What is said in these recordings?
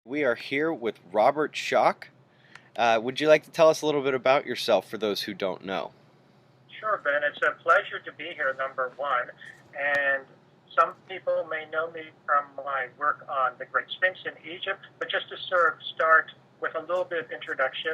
We are here with Robert Schoch. Would you like to tell us a little bit about yourself for those who don't know? Sure, Ben. It's a pleasure to be here, number one. And some people may know me from my work on the Great Sphinx in Egypt, but just to sort of start with a little bit of introduction,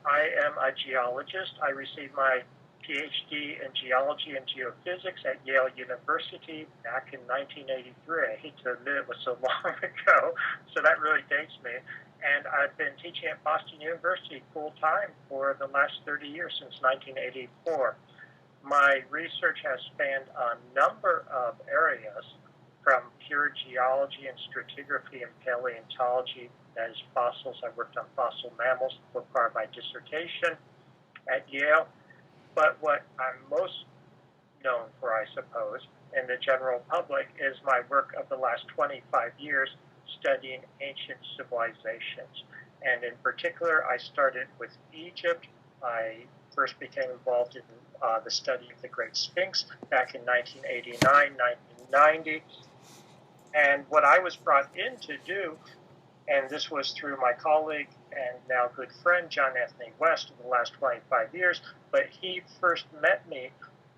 I am a geologist. I received my PhD in geology and geophysics at Yale University back in 1983. I hate to admit it was so long ago, so that really dates me. And I've been teaching at Boston University full time for the last 30 years since 1984. My research has spanned a number of areas from pure geology and stratigraphy and paleontology, that is fossils. I worked on fossil mammals for part of my dissertation at Yale. But what I'm most known for, I suppose, in the general public is my work of the last 25 years studying ancient civilizations. And in particular, I started with Egypt. I first became involved in the study of the Great Sphinx back in 1989, 1990. And what I was brought in to do, and this was through my colleague and now good friend, John Anthony West, in the last 25 years, but he first met me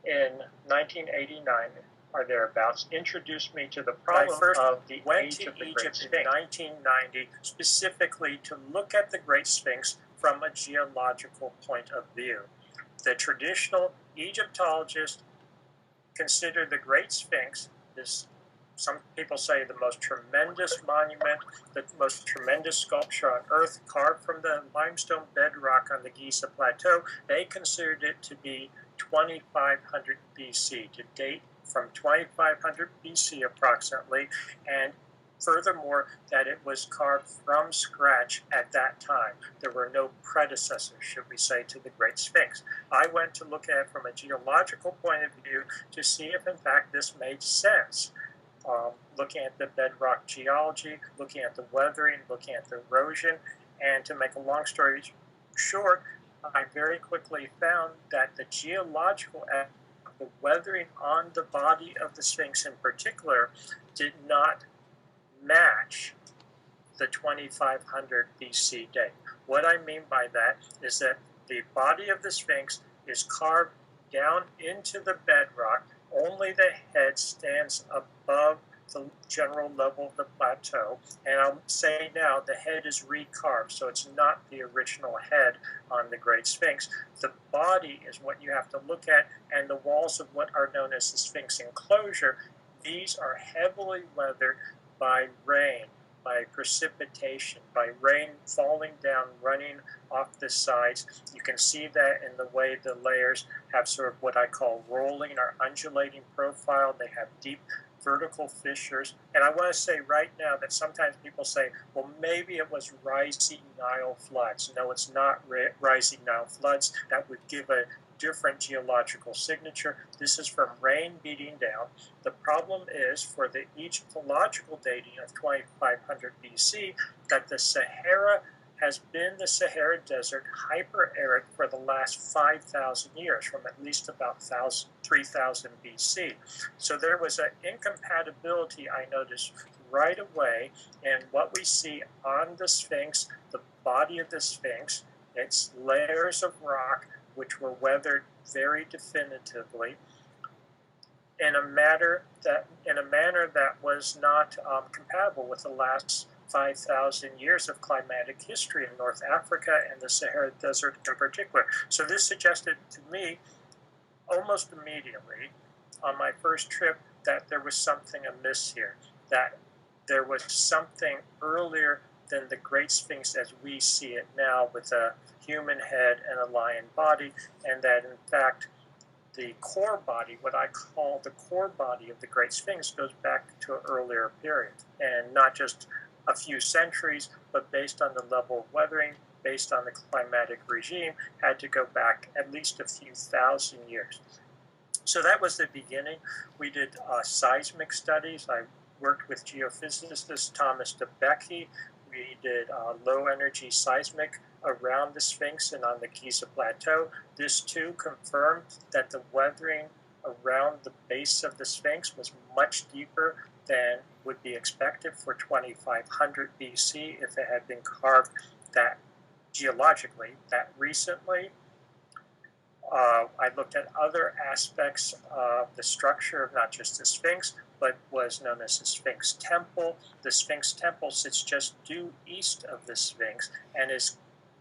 in 1989 or thereabouts, introduced me to the problem of the age of the Great Sphinx. In 1990, specifically to look at the Great Sphinx from a geological point of view. The traditional Egyptologist considered the Great Sphinx, this, some people say, the most tremendous monument, the most tremendous sculpture on earth, carved from the limestone bedrock on the Giza Plateau. They considered it to be 2500 BC, to date from 2500 BC approximately, and furthermore, that it was carved from scratch at that time. There were no predecessors, should we say, to the Great Sphinx. I went to look at it from a geological point of view to see if, in fact, this made sense. Looking at the bedrock geology, looking at the weathering, looking at the erosion, and to make a long story short, I very quickly found that the geological the weathering on the body of the Sphinx in particular did not match the 2500 BC date. What I mean by that is that the body of the Sphinx is carved down into the bedrock. Only the head stands above the general level of the plateau. And I'll say now the head is recarved, so it's not the original head on the Great Sphinx. The body is what you have to look at, and the walls of what are known as the Sphinx enclosure, these are heavily weathered by rain, by precipitation, by rain falling down, running off the sides. You can see that in the way the layers have sort of what I call rolling or undulating profile. They have deep vertical fissures. And I want to say right now that sometimes people say, well, maybe it was rising Nile floods. No, it's not rising Nile floods. That would give a different geological signature. This is from rain beating down. The problem is, for the Egyptological dating of 2500 BC, that the Sahara has been the Sahara Desert hyper-arid for the last 5,000 years, from at least about 3000 BC. So there was an incompatibility, I noticed right away, in what we see on the Sphinx, the body of the Sphinx, its layers of rock, which were weathered very definitively, in a manner that was not compatible with the last 5,000 years of climatic history in North Africa and the Sahara Desert in particular. So this suggested to me almost immediately on my first trip that there was something amiss here, that there was something earlier than the Great Sphinx as we see it now, with a human head and a lion body, and that in fact the core body, what I call the core body of the Great Sphinx, goes back to an earlier period, and not just a few centuries, but based on the level of weathering, based on the climatic regime, had to go back at least a few thousand years. So that was the beginning. We did seismic studies. I worked with geophysicist Thomas Debicki. We did low energy seismic around the Sphinx and on the Giza Plateau. This too confirmed that the weathering around the base of the Sphinx was much deeper than would be expected for 2500 BC if it had been carved that geologically that recently. I looked at other aspects of the structure of not just the Sphinx, but was known as the Sphinx Temple. The Sphinx Temple sits just due east of the Sphinx and is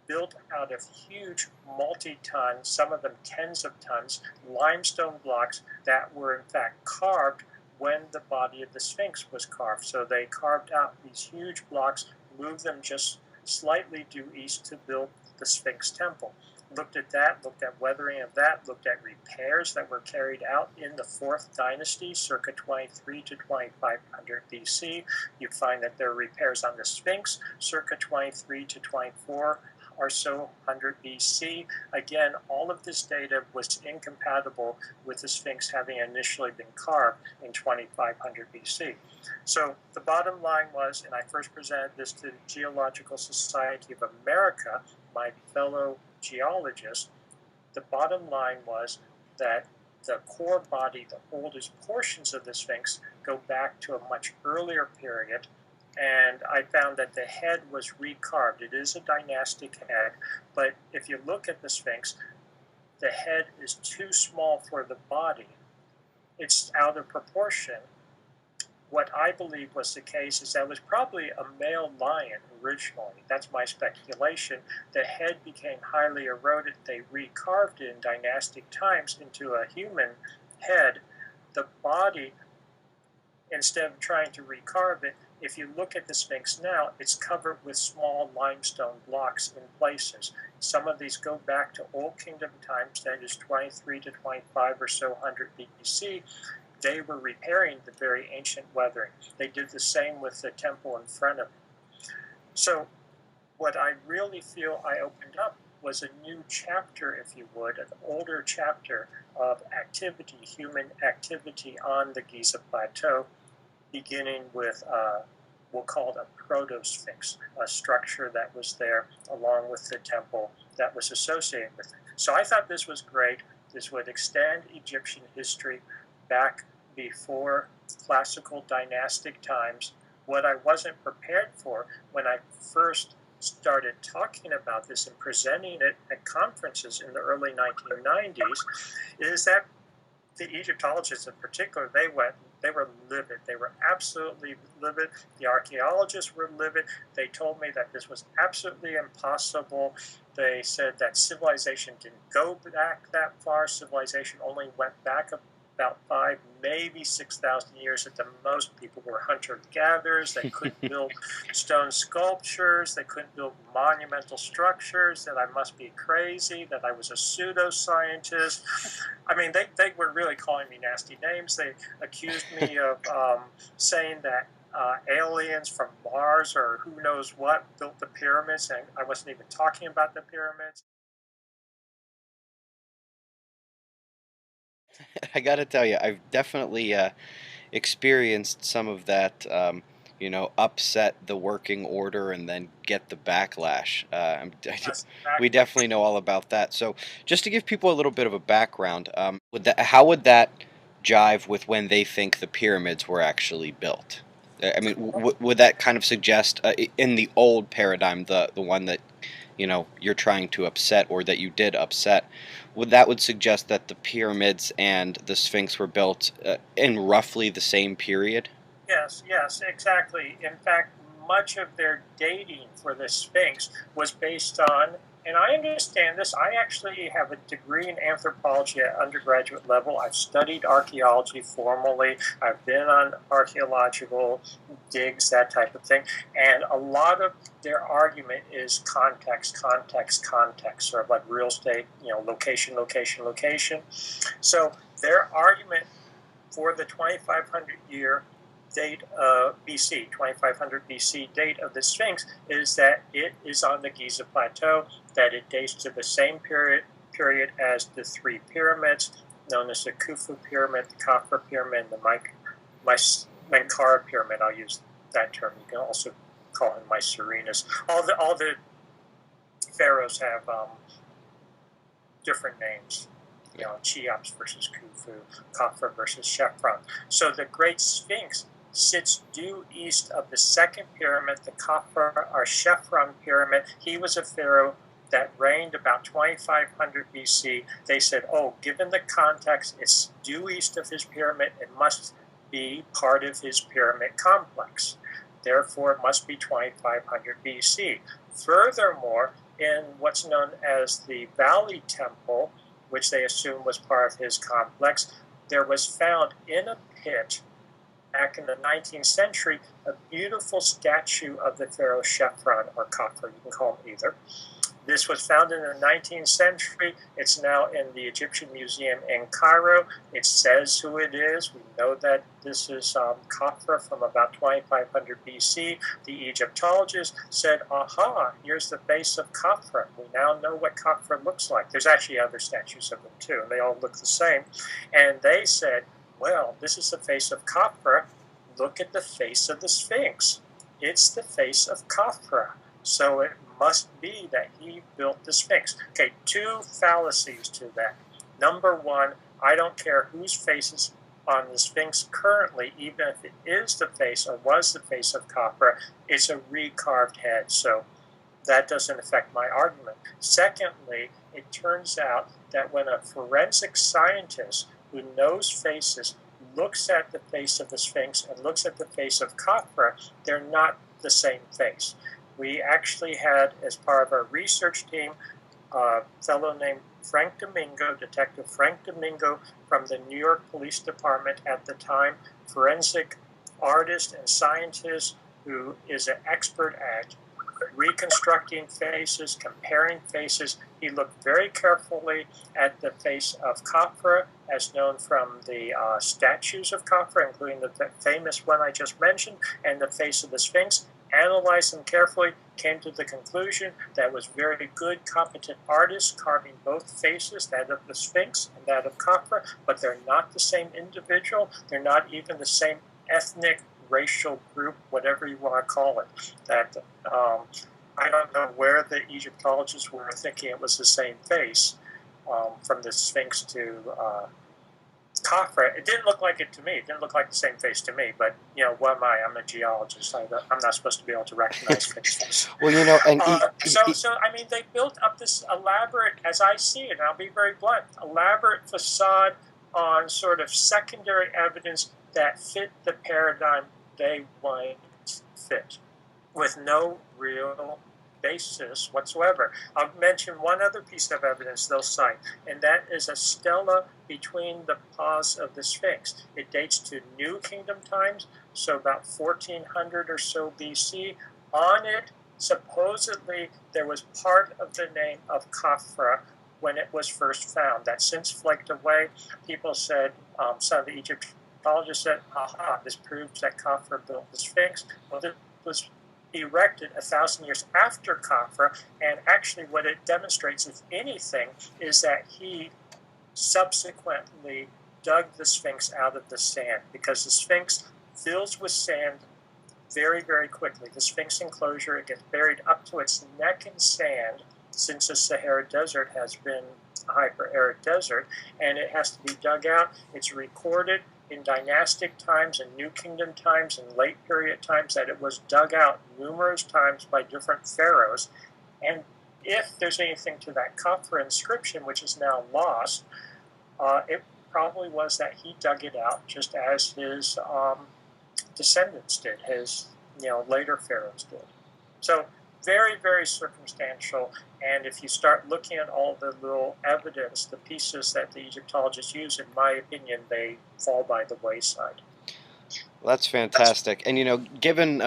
built out of huge multi-ton, some of them tens of tons, limestone blocks that were in fact carved when the body of the Sphinx was carved. So they carved out these huge blocks, moved them just slightly due east to build the Sphinx Temple. Looked at that, looked at weathering of that, looked at repairs that were carried out in the 4th dynasty, circa 23 to 2500 BC. You find that there are repairs on the Sphinx, circa 23 to 24 or so 100 BC. Again, all of this data was incompatible with the Sphinx having initially been carved in 2500 BC. So the bottom line was, and I first presented this to the Geological Society of America, my fellow geologists, the bottom line was that the core body, the oldest portions of the Sphinx, go back to a much earlier period. And I found that the head was recarved. It is a dynastic head, but if you look at the Sphinx, the head is too small for the body. It's out of proportion. What I believe was the case is that it was probably a male lion originally. That's my speculation. The head became highly eroded. They recarved it in dynastic times into a human head. The body, instead of trying to recarve it, if you look at the Sphinx now, it's covered with small limestone blocks in places. Some of these go back to Old Kingdom times, that is 23 to 25 or so 100 BC. They were repairing the very ancient weathering. They did the same with the temple in front of it. So what I really feel I opened up was a new chapter, if you would, an older chapter of activity, human activity on the Giza Plateau, beginning with we'll call it a proto-sphinx, a structure that was there along with the temple that was associated with it. So I thought this was great. This would extend Egyptian history back before classical dynastic times. What I wasn't prepared for when I first started talking about this and presenting it at conferences in the early 1990s is that the Egyptologists in particular, they were livid. They were absolutely livid. The archaeologists were livid. They told me that this was absolutely impossible. They said that civilization didn't go back that far. Civilization only went back about 5, maybe 6,000 years at the most. People were hunter-gatherers. They couldn't build stone sculptures. They couldn't build monumental structures, that I must be crazy, that I was a pseudoscientist. I mean, they were really calling me nasty names. They accused me of saying that aliens from Mars or who knows what built the pyramids, and I wasn't even talking about the pyramids. I gotta tell you, I've definitely experienced some of that, upset the working order and then get the backlash. Yes, We exactly. definitely know all about that. So, just to give people a little bit of a background, how would that jive with when they think the pyramids were actually built? I mean, would that kind of suggest, in the old paradigm, the one that you're trying to upset or that you did upset, would suggest that the pyramids and the Sphinx were built in roughly the same period? Yes, yes, exactly. In fact, much of their dating for the Sphinx was based on, and I understand this, I actually have a degree in anthropology at undergraduate level. I've studied archaeology formally. I've been on archaeological digs, that type of thing. And a lot of their argument is context, context, context, sort of like real estate, location, location, location. So their argument for the 2500 year date of BC, 2500 BC date of the Sphinx is that it is on the Giza Plateau, that it dates to the same period as the 3 pyramids, known as the Khufu Pyramid, the Khafra Pyramid, and the Menkaure Pyramid. I'll use that term. You can also call him Mycerinus. All the pharaohs have different names. Cheops versus Khufu, Khafra versus Chephren. So the Great Sphinx sits due east of the second pyramid, the Khafra or Chephren pyramid. He was a pharaoh that reigned about 2500 BC. They said, oh, given the context, it's due east of his pyramid, it must be part of his pyramid complex. Therefore, it must be 2500 BC. Furthermore, in what's known as the Valley Temple, which they assume was part of his complex, there was found in a pit back in the 19th century a beautiful statue of the pharaoh Chephren or Khafra, you can call him either. This was found in the 19th century. It's now in the Egyptian Museum in Cairo. It says who it is. We know that this is Khafra from about 2500 BC. The Egyptologists said, aha, here's the face of Khafra. We now know what Khafra looks like. There's actually other statues of him too, and they all look the same. And they said, well, this is the face of Khafra. Look at the face of the Sphinx. It's the face of Khafra. So it must be that he built the Sphinx. Okay, two fallacies to that. Number one, I don't care whose face is on the Sphinx currently, even if it is the face or was the face of Khafra, it's a recarved head. So that doesn't affect my argument. Secondly, it turns out that when a forensic scientist who knows faces looks at the face of the Sphinx and looks at the face of Khafra, they're not the same face. We actually had, as part of our research team, a fellow named Frank Domingo, Detective Frank Domingo from the New York Police Department at the time, forensic artist and scientist who is an expert at reconstructing faces, comparing faces. He looked very carefully at the face of Khafra, as known from the statues of Khafra, including the famous one I just mentioned, and the face of the Sphinx. Analyzed them carefully, came to the conclusion that was very good, competent artists carving both faces, that of the Sphinx and that of Khafra, but they're not the same individual. They're not even the same ethnic, racial group, whatever you want to call it. That I don't know where the Egyptologists were thinking it was the same face from the Sphinx to Khafra. It didn't look like it to me. It didn't look like the same face to me. But what am I? I'm a geologist. I'm not supposed to be able to recognize faces. Well, and so I mean, they built up this elaborate, as I see it, and I'll be very blunt, elaborate facade on sort of secondary evidence that fit the paradigm they wanted to fit, with no real basis whatsoever. I'll mention one other piece of evidence they'll cite, and that is a stela between the paws of the Sphinx. It dates to New Kingdom times, so about 1400 or so BC. On it, supposedly, there was part of the name of Khafra when it was first found. That since flaked away. People said, some of the Egyptologists said, aha, this proves that Khafra built the Sphinx. Well, this was erected 1,000 years after Khafra, and actually what it demonstrates, if anything, is that he subsequently dug the Sphinx out of the sand, because the Sphinx fills with sand very, very quickly. The Sphinx enclosure, it gets buried up to its neck in sand, since the Sahara Desert has been a hyper-arid desert, and it has to be dug out. It's recorded in dynastic times and New Kingdom times and late period times that it was dug out numerous times by different pharaohs. And if there's anything to that Khafra inscription, which is now lost, it probably was that he dug it out just as his descendants did, his later pharaohs did. So very, very circumstantial. And if you start looking at all the little evidence, the pieces that the Egyptologists use, in my opinion, they fall by the wayside. Well, that's fantastic. And given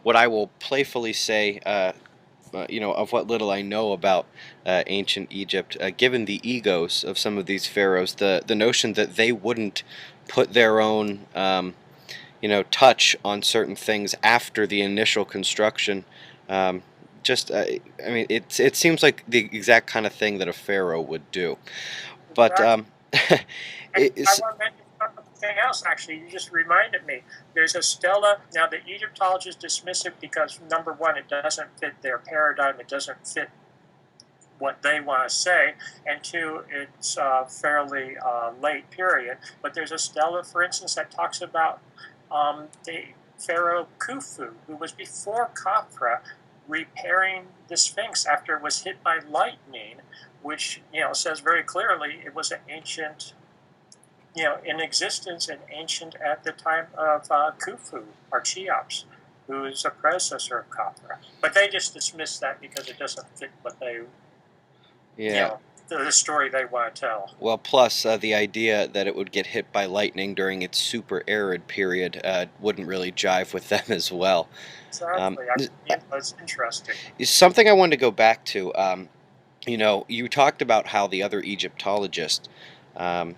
what I will playfully say, of what little I know about ancient Egypt, given the egos of some of these pharaohs, the notion that they wouldn't put their own touch on certain things after the initial construction. I mean, it seems like the exact kind of thing that a pharaoh would do. But I want to mention something else, actually. You just reminded me. There's a stela. Now, the Egyptologists dismiss it because, number one, it doesn't fit their paradigm. It doesn't fit what they want to say. And two, it's fairly late period. But there's a stela, for instance, that talks about the Pharaoh Khufu, who was before Khafra, repairing the Sphinx after it was hit by lightning, which says very clearly it was an ancient, in existence and ancient at the time of Khufu or Cheops, who is a predecessor of Khafra. But they just dismiss that because it doesn't fit what they, Yeah. The story they want to tell. Well, plus the idea that it would get hit by lightning during its super arid period wouldn't really jive with them as well. Um, Exactly. It's interesting. Something I wanted to go back to. You talked about how the other Egyptologists um,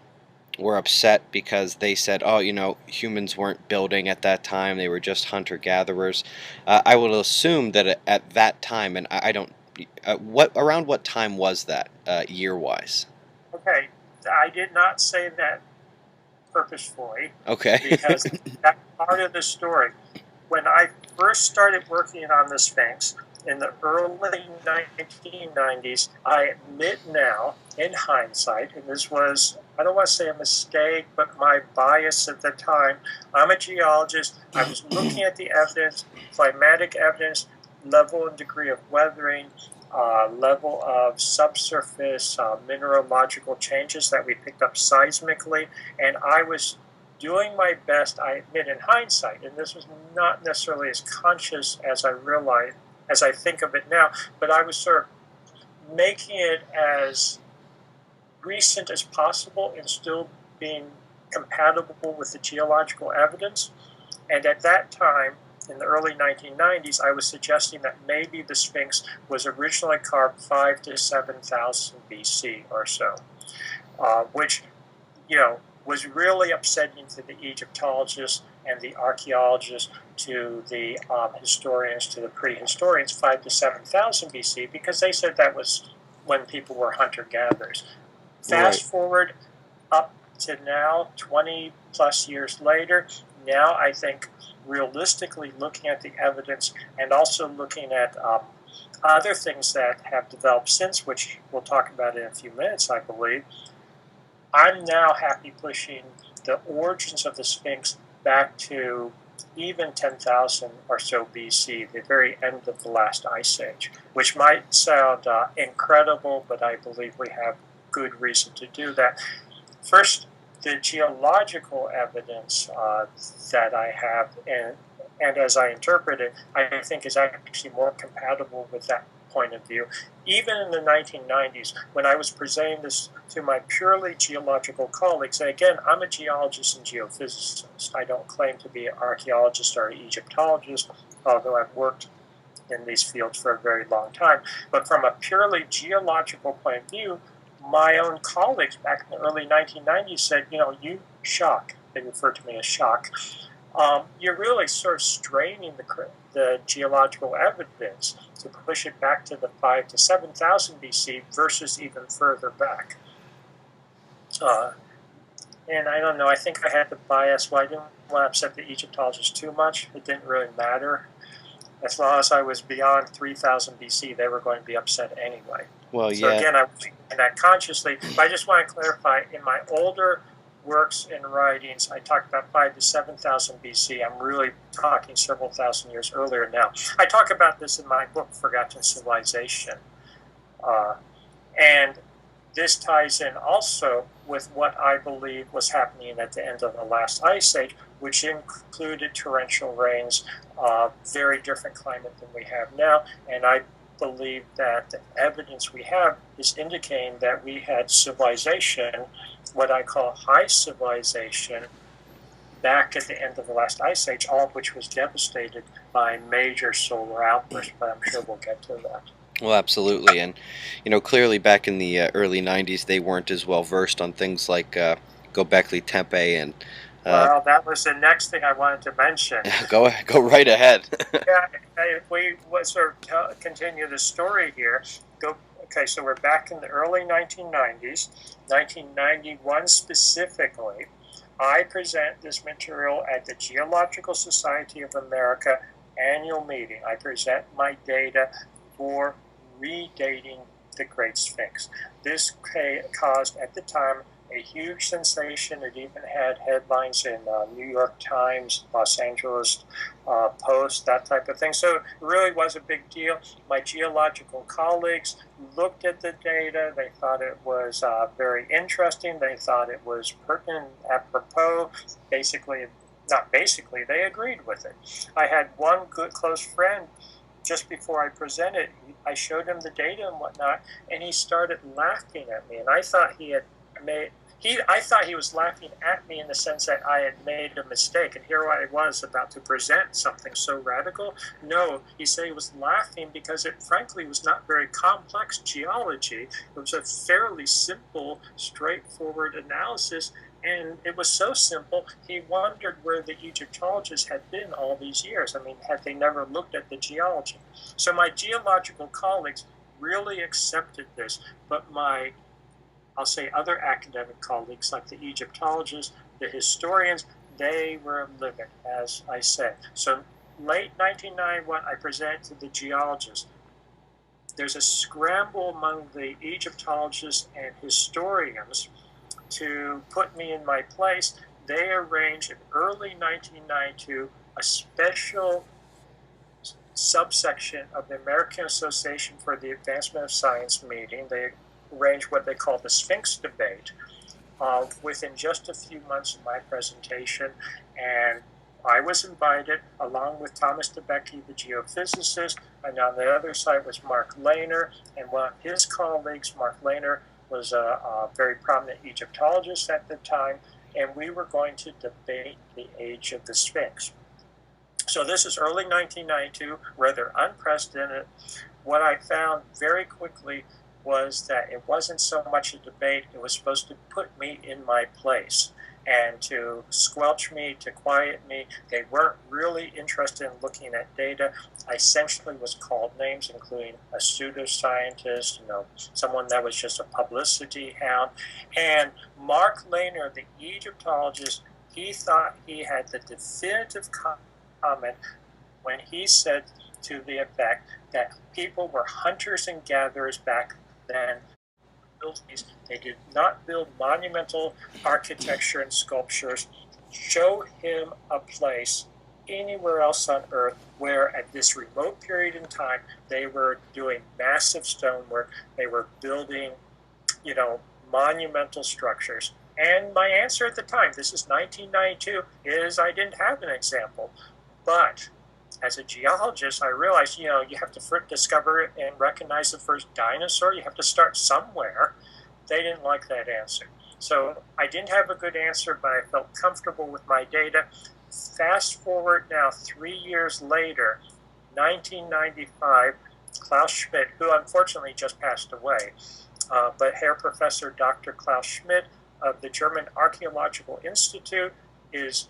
were upset because they said, "Oh, humans weren't building at that time; they were just hunter-gatherers." I will assume that at that time, and I don't. What time was that year-wise? Okay, I did not say that purposefully Okay. because that's part of the story. When I first started working on the Sphinx in the early 1990s, I admit now, in hindsight, and this was, I don't want to say a mistake, but my bias at the time. I'm a geologist. I was looking at the evidence, climatic evidence, level and degree of weathering, level of subsurface mineralogical changes that we picked up seismically, and I was doing my best, I admit in hindsight, and this was not necessarily as conscious as I realize, as I think of it now, but I was sort of making it as recent as possible and still being compatible with the geological evidence. And at that time, in the early 1990s, I was suggesting that maybe the Sphinx was originally carved 5 to 7,000 BC or so, which, was really upsetting to the Egyptologists and the archaeologists, to the historians, to the pre-historians, 5 to 7,000 BC, because they said that was when people were hunter-gatherers. Fast forward up to now, 20 plus years later, now I think realistically looking at the evidence and also looking at other things that have developed since, which we'll talk about in a few minutes, I believe, I'm now happy pushing the origins of the Sphinx back to even 10,000 or so BC, the very end of the last ice age, which might sound incredible, but I believe we have good reason to do that. First, the geological evidence that I have, and as I interpret it, I think is actually more compatible with that point of view. Even in the 1990s, when I was presenting this to my purely geological colleagues, and again, I'm a geologist and geophysicist. I don't claim to be an archaeologist or an Egyptologist, although I've worked in these fields for a very long time. But from a purely geological point of view, my own colleagues back in the early 1990s said, you Schoch, they refer to me as Schoch, you're really sort of straining the geological evidence to push it back to the 5 to 7,000 BC versus even further back. And I don't know, I think I had the bias. Well, I didn't want to upset the Egyptologists too much. It didn't really matter. As long as I was beyond 3000 BC, they were going to be upset anyway. Well, So yeah. again, I'm thinking that consciously, but I just want to clarify, in my older works and writings, I talked about 5 to 7,000 BC. I'm really talking several thousand years earlier now. I talk about this in my book, Forgotten Civilization. And this ties in also with what I believe was happening at the end of the last ice age, which included torrential rains, very different climate than we have now. And I believe that the evidence we have is indicating that we had civilization, what I call high civilization, back at the end of the last ice age, all of which was devastated by major solar outbursts, but I'm sure we'll get to that. Well, absolutely, and clearly back in the early '90s, they weren't as well versed on things like Gobekli Tepe and. Well, that was the next thing I wanted to mention. Go right ahead. Yeah, if we sort of continue the story here, okay, so we're back in the early 1990s, 1991 specifically. I present this material at the Geological Society of America annual meeting. I present my data for redating the Great Sphinx. This caused, at the time, a huge sensation. It even had headlines in New York Times, Los Angeles Post, that type of thing. So it really was a big deal. My geological colleagues looked at the data. They thought it was very interesting. They thought it was pertinent, apropos. Basically, not basically, they agreed with it. I had one good close friend just before I presented. I showed him the data and whatnot, and he started laughing at me. And I thought he had made I thought he was laughing at me in the sense that I had made a mistake, and here I was about to present something so radical. No, he said he was laughing because it frankly was not very complex geology. It was a fairly simple, straightforward analysis, and it was so simple, he wondered where the Egyptologists had been all these years. I mean, had they never looked at the geology? So my geological colleagues really accepted this, but my, I'll say, other academic colleagues like the Egyptologists, the historians, they were livid, as I said. So late 1991, I presented to the geologists. There's a scramble among the Egyptologists and historians to put me in my place. They arranged in early 1992 a special subsection of the American Association for the Advancement of Science meeting. They arranged what they call the Sphinx debate within just a few months of my presentation, and I was invited along with Thomas Debicki, the geophysicist, and on the other side was Mark Lehner, and one of his colleagues, Mark Lehner, was a very prominent Egyptologist at the time, and we were going to debate the age of the Sphinx. So this is early 1992, rather unprecedented. What I found very quickly was that it wasn't so much a debate, it was supposed to put me in my place and to squelch me, to quiet me. They weren't really interested in looking at data. I essentially was called names, including a pseudoscientist, someone that was just a publicity hound. And Mark Lehner, the Egyptologist, he thought he had the definitive comment when he said to the effect that people were hunters and gatherers back then. They did not build monumental architecture and sculptures. Show him a place anywhere else on Earth where at this remote period in time they were doing massive stonework, they were building, monumental structures. And my answer at the time, this is 1992, is I didn't have an example. But as a geologist, I realized, you have to discover and recognize the first dinosaur. You have to start somewhere. They didn't like that answer. So I didn't have a good answer, but I felt comfortable with my data. Fast forward now 3 years later, 1995, Klaus Schmidt, who unfortunately just passed away, but Herr Professor Dr. Klaus Schmidt of the German Archaeological Institute is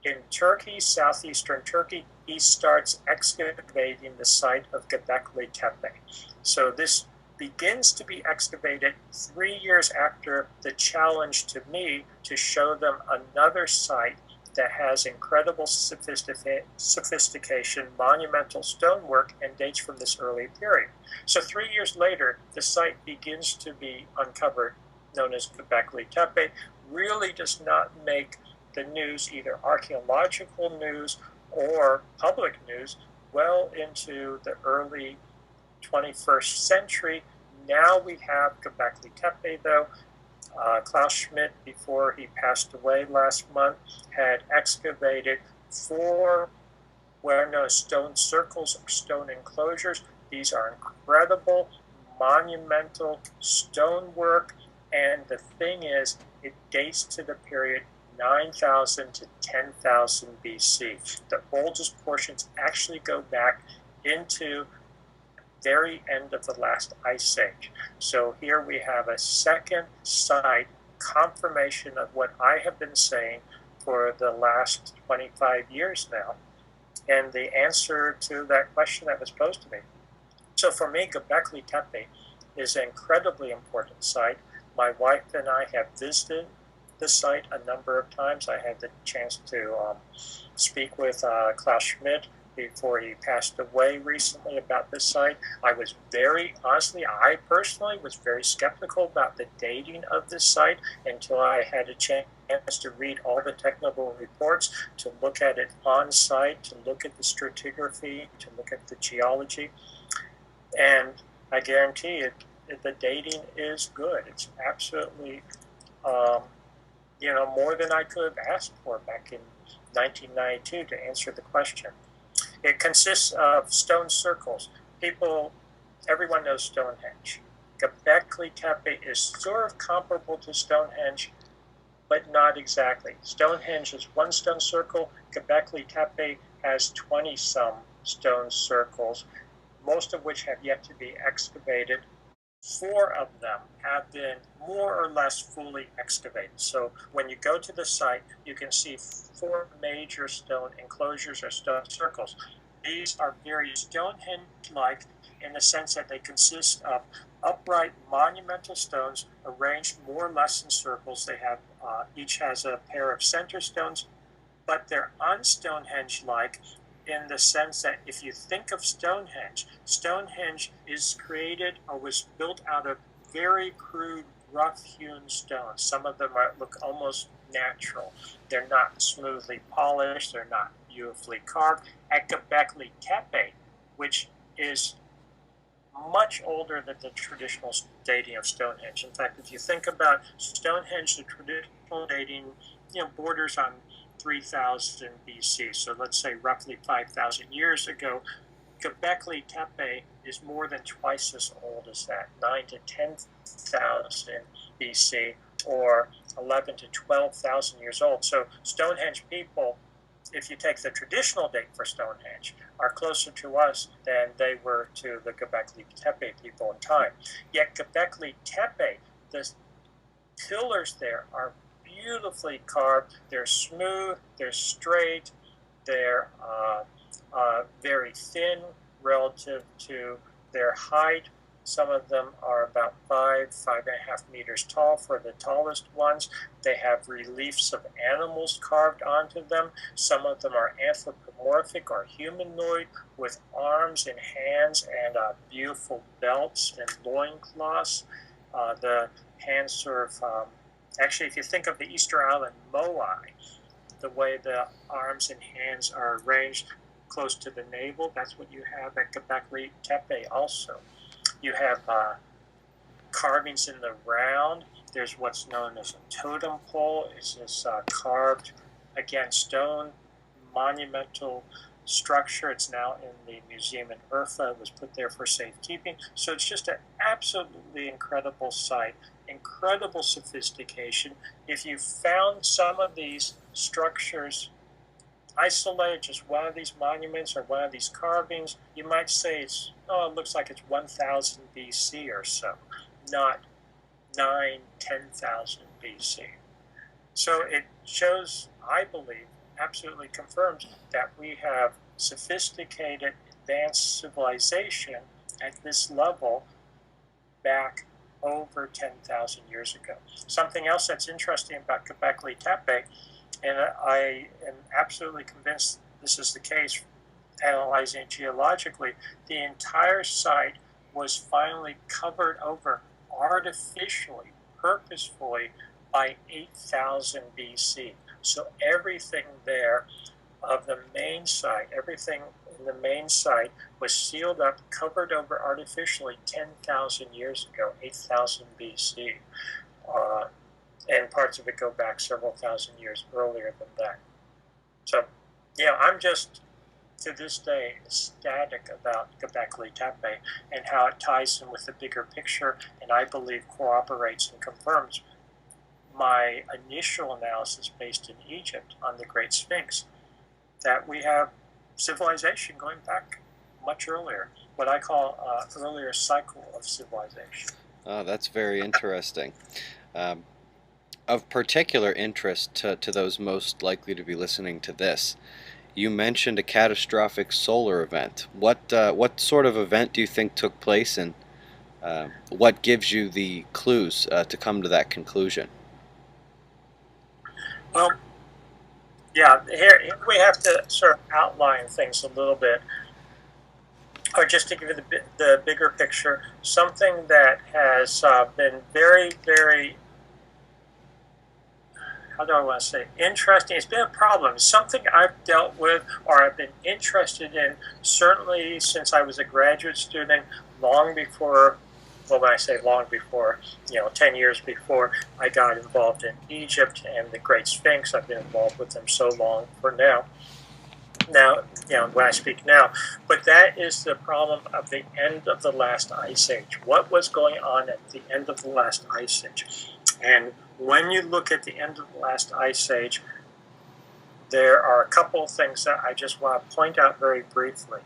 in Turkey, southeastern Turkey. He starts excavating the site of Gobekli Tepe. So this begins to be excavated 3 years after the challenge to me to show them another site that has incredible sophistication, monumental stonework, and dates from this early period. So 3 years later, the site begins to be uncovered, known as Gobekli Tepe, really does not make the news, either archaeological news or public news, well into the early 21st century. Now we have Gobekli Tepe, though. Klaus Schmidt, before he passed away last month, had excavated 4 well-known stone circles or stone enclosures. These are incredible, monumental stonework, and the thing is, it dates to the period 9,000 to 10,000 BC. The oldest portions actually go back into very end of the last ice age. So here we have a second site confirmation of what I have been saying for the last 25 years now, and the answer to that question that was posed to me. So for me, Gobekli Tepe is an incredibly important site. My wife and I have visited the site a number of times. I had the chance to speak with Klaus Schmidt before he passed away recently about this site. I was I personally was very skeptical about the dating of this site until I had a chance to read all the technical reports, to look at it on site, to look at the stratigraphy, to look at the geology. And I guarantee it, the dating is good. It's absolutely, um, more than I could have asked for back in 1992 to answer the question. It consists of stone circles. Everyone knows Stonehenge. Gobekli Tepe is sort of comparable to Stonehenge, but not exactly. Stonehenge is one stone circle. Gobekli Tepe has 20-some stone circles, most of which have yet to be excavated. 4 of them have been more or less fully excavated. So when you go to the site, you can see 4 major stone enclosures or stone circles. These are very Stonehenge-like in the sense that they consist of upright monumental stones arranged more or less in circles. They have each has a pair of center stones, but they're un-Stonehenge-like in the sense that if you think of Stonehenge, Stonehenge is created or was built out of very crude, rough-hewn stones. Some of them look almost natural. They're not smoothly polished. They're not beautifully carved. At Gobekli Tepe, which is much older than the traditional dating of Stonehenge. In fact, if you think about Stonehenge, the traditional dating, borders on 3000 BC. So let's say roughly 5,000 years ago. Gobekli Tepe is more than twice as old as that, 9 to 10,000 BC, or 11 to 12,000 years old. So Stonehenge people, if you take the traditional date for Stonehenge, are closer to us than they were to the Gobekli Tepe people in time. Yet Gobekli Tepe, the pillars there are beautifully carved. They're smooth, they're straight, they're very thin relative to their height. Some of them are about 5.5 meters tall for the tallest ones. They have reliefs of animals carved onto them. Some of them are anthropomorphic or humanoid with arms and hands and beautiful belts and loincloths. The hands sort of, actually, if you think of the Easter Island moai, the way the arms and hands are arranged close to the navel, that's what you have at Gobekli Tepe also. You have carvings in the round. There's what's known as a totem pole. It's this carved, again, stone monumental structure. It's now in the museum in Urfa. It was put there for safekeeping. So it's just an absolutely incredible site, incredible sophistication. If you found some of these structures isolated, just one of these monuments or one of these carvings, you might say it looks like it's 1000 BC or so, not 10,000 BC. So it shows, I believe, absolutely confirms that we have sophisticated, advanced civilization at this level back over 10,000 years ago. Something else that's interesting about Gobekli Tepe, and I am absolutely convinced this is the case, analyzing geologically, the entire site was finally covered over artificially, purposefully, by 8000 BC. So everything there of the main site, everything in the main site was sealed up, covered over artificially 10,000 years ago, 8000 BC. And parts of it go back several thousand years earlier than that. So, I'm just, to this day, ecstatic about Gobekli Tepe and how it ties in with the bigger picture, and I believe corroborates and confirms my initial analysis based in Egypt on the Great Sphinx, that we have civilization going back much earlier, what I call earlier cycle of civilization. Oh, that's very interesting. Um, of particular interest to those most likely to be listening to this, you mentioned a catastrophic solar event. What sort of event do you think took place, and what gives you the clues to come to that conclusion? Well, Yeah, here we have to sort of outline things a little bit, or just to give you the bigger picture, something that has been very, very, how do I want to say, interesting. It's been a problem. Something I've dealt with or I've been interested in certainly since I was a graduate student, long before, well, when I say long before, 10 years before I got involved in Egypt and the Great Sphinx. I've been involved with them so long for now, when I speak now. But that is the problem of the end of the last ice age. What was going on at the end of the last ice age? And when you look at the end of the last ice age, there are a couple of things that I just want to point out very briefly.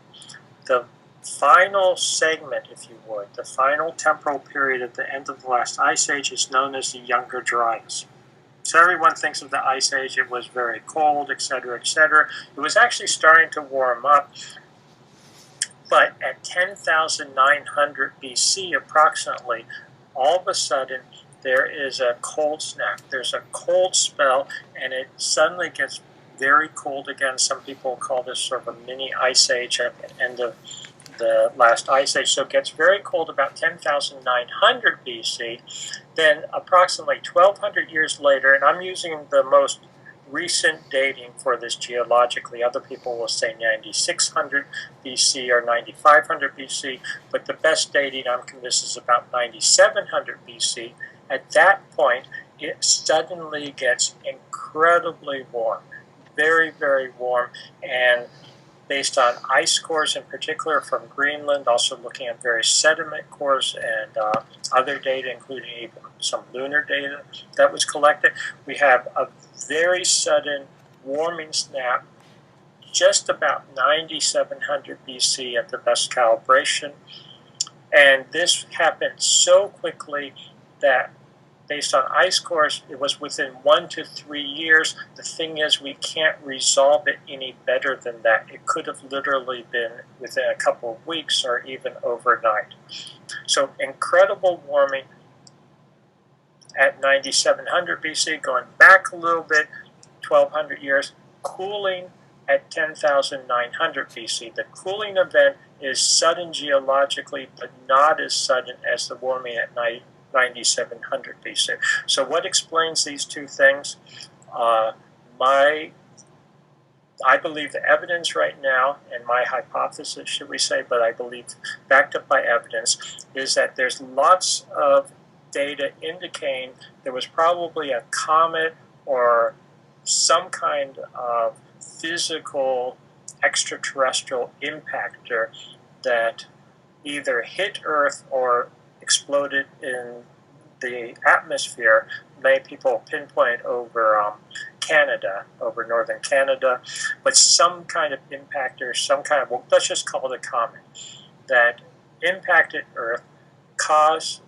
The final segment, if you would, the final temporal period at the end of the last ice age is known as the Younger Dryas. So everyone thinks of the ice age, it was very cold, etc., etc. It was actually starting to warm up, but at 10,900 BC approximately, all of a sudden there is a cold snap. There's a cold spell, and it suddenly gets very cold again. Some people call this sort of a mini ice age at the end of the last ice age. So it gets very cold about 10,900 BC. Then approximately 1,200 years later, and I'm using the most recent dating for this geologically. Other people will say 9,600 BC or 9,500 BC, but the best dating I'm convinced is about 9,700 BC. At that point, it suddenly gets incredibly warm, very, very warm, and based on ice cores in particular from Greenland, also looking at various sediment cores and other data, including even some lunar data that was collected. We have a very sudden warming snap just about 9,700 BC at the best calibration. And this happened so quickly that based on ice cores, it was within 1 to 3 years. The thing is, we can't resolve it any better than that. It could have literally been within a couple of weeks or even overnight. So incredible warming at 9,700 BC, going back a little bit, 1,200 years, cooling at 10,900 BC. The cooling event is sudden geologically, but not as sudden as the warming at 9,700 BC. So what explains these two things? I believe the evidence right now, and my hypothesis, should we say, but I believe backed up by evidence, is that there's lots of data indicating there was probably a comet or some kind of physical extraterrestrial impactor that either hit Earth or exploded in the atmosphere. Many people pinpoint over Canada, over northern Canada, but some kind of impactor, some kind of, well, let's just call it a comet, that impacted Earth, caused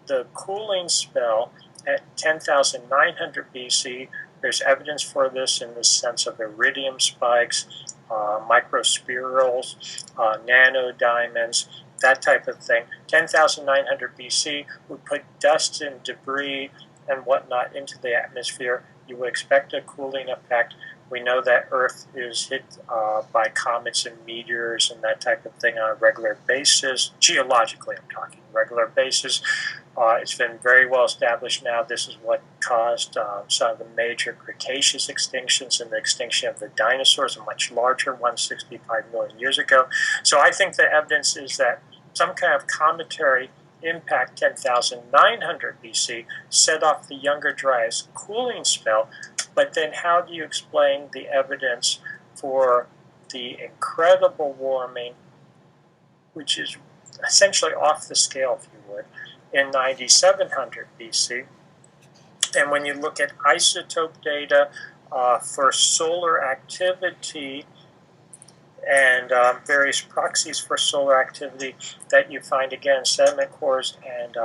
the cooling spell at 10,900 BC. There's evidence for this in the sense of iridium spikes, microspirals, nanodiamonds, that type of thing. 10,900 BC would put dust and debris and whatnot into the atmosphere. You would expect a cooling effect. We know that Earth is hit by comets and meteors and that type of thing on a regular basis. Geologically, I'm talking regular basis. It's been very well established now. This is what caused some of the major Cretaceous extinctions and the extinction of the dinosaurs, a much larger one, 65 million years ago. So I think the evidence is that some kind of cometary impact 10,900 BC set off the Younger Dryas cooling spell. But then how do you explain the evidence for the incredible warming, which is essentially off the scale, if you would, in 9,700 BC? And when you look at isotope data for solar activity and various proxies for solar activity that you find, again, sediment cores and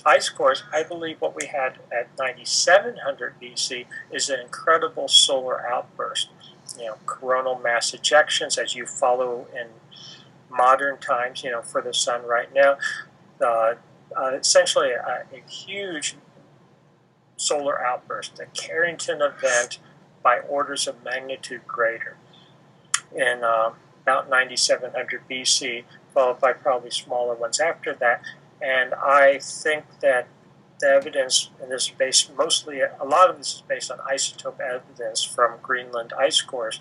ice cores, I believe what we had at 9,700 BC is an incredible solar outburst. Coronal mass ejections, as you follow in modern times, for the sun right now, essentially a huge solar outburst, the Carrington event, by orders of magnitude greater in about 9700 BC, followed by probably smaller ones after that. And I think that the evidence in this is based mostly, a lot of this is based on isotope evidence from Greenland ice cores,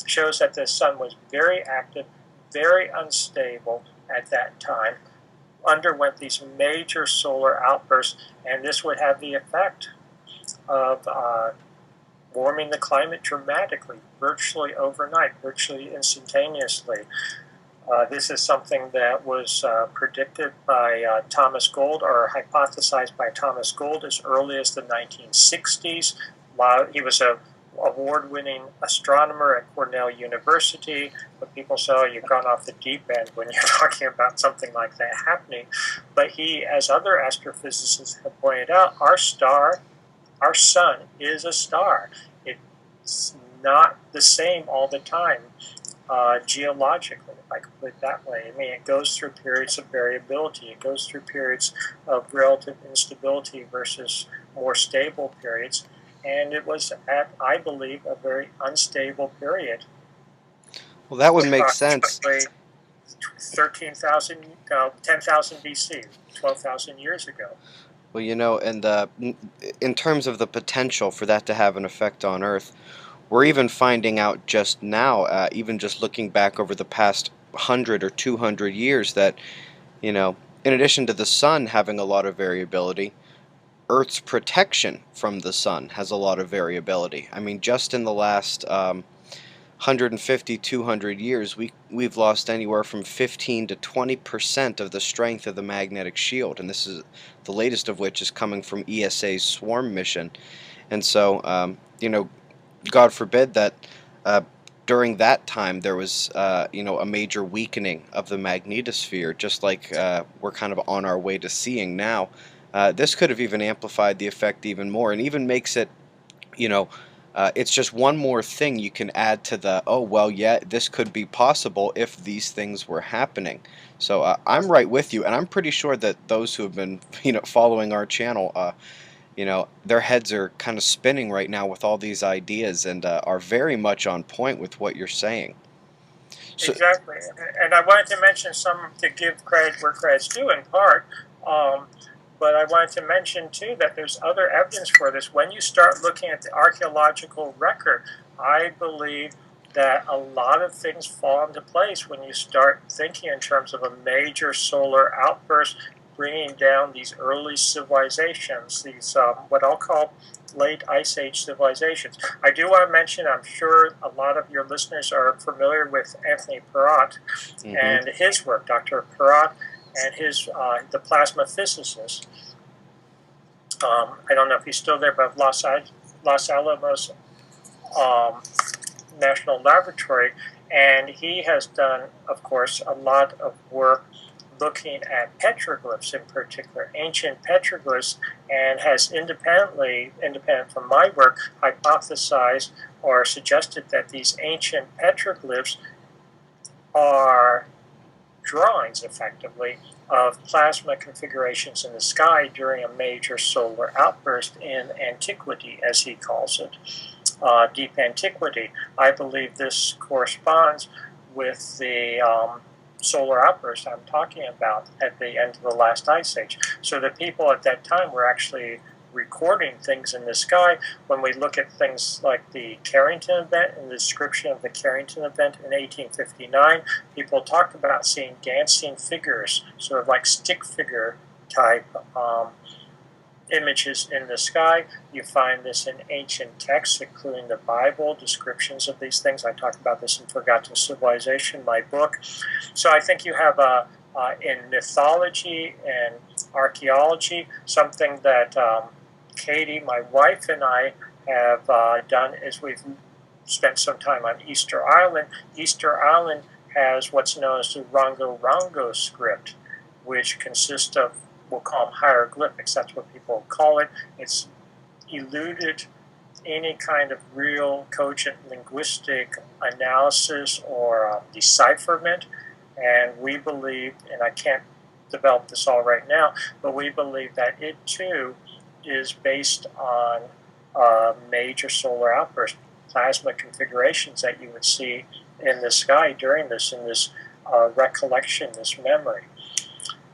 shows that the sun was very active, very unstable at that time, underwent these major solar outbursts, and this would have the effect of warming the climate dramatically, virtually overnight, virtually instantaneously. This is something that was predicted by Thomas Gold, or hypothesized by Thomas Gold, as early as the 1960s. He was an award-winning astronomer at Cornell University, but people say, oh, you've gone off the deep end when you're talking about something like that happening. But he, as other astrophysicists have pointed out, our sun is a star. It's not the same all the time geologically, if I could put it that way. I mean, it goes through periods of variability. It goes through periods of relative instability versus more stable periods. And it was at, I believe, a very unstable period. Well, that would make sense. 10,000 BC, 12,000 years ago. Well, and in terms of the potential for that to have an effect on Earth, we're even finding out just now, even just looking back over the past 100 or 200 years, that, in addition to the sun having a lot of variability, Earth's protection from the sun has a lot of variability. I mean, just in the last 150, 200 years, we've lost anywhere from 15 to 20% of the strength of the magnetic shield, and this is the latest of which is coming from ESA's Swarm mission. And so, God forbid that during that time there was, a major weakening of the magnetosphere, just like we're kind of on our way to seeing now. This could have even amplified the effect even more, and even makes it, it's just one more thing you can add to the, oh, well, yeah, this could be possible if these things were happening. So I'm right with you, and I'm pretty sure that those who have been, following our channel, their heads are kind of spinning right now with all these ideas, and are very much on point with what you're saying. So, exactly. And I wanted to mention some, to give credit where credit's due in part, but I wanted to mention too that there's other evidence for this. When you start looking at the archaeological record, I believe that a lot of things fall into place when you start thinking in terms of a major solar outburst bringing down these early civilizations, these what I'll call late Ice Age civilizations. I do want to mention, I'm sure a lot of your listeners are familiar with Anthony Perrott and his work, Dr. Perrott and his the plasma physicist. I don't know if he's still there, but Los Alamos National Laboratory, and he has done, of course, a lot of work looking at petroglyphs, in particular ancient petroglyphs, and has independent from my work, hypothesized or suggested that these ancient petroglyphs are drawings, effectively, of plasma configurations in the sky during a major solar outburst in antiquity, as he calls it, deep antiquity. I believe this corresponds with the solar outburst I'm talking about at the end of the last ice age. So the people at that time were actually recording things in the sky. When we look at things like the Carrington event and the description of the Carrington event in 1859, people talked about seeing dancing figures, sort of like stick figure type images in the sky. You find this in ancient texts, including the Bible, descriptions of these things. I talk about this in Forgotten Civilization, my book. So I think you have in mythology and archaeology, something that Katie, my wife, and I have done is we've spent some time on Easter Island. Easter Island has what's known as the Rongo script, which consists of, we'll call them hieroglyphics. That's what people call it. It's eluded any kind of real cogent linguistic analysis or decipherment. And we believe, and I can't develop this all right now, but we believe that it too is based on a major solar outburst. plasma configurations that you would see in the sky during this, in this recollection, this memory.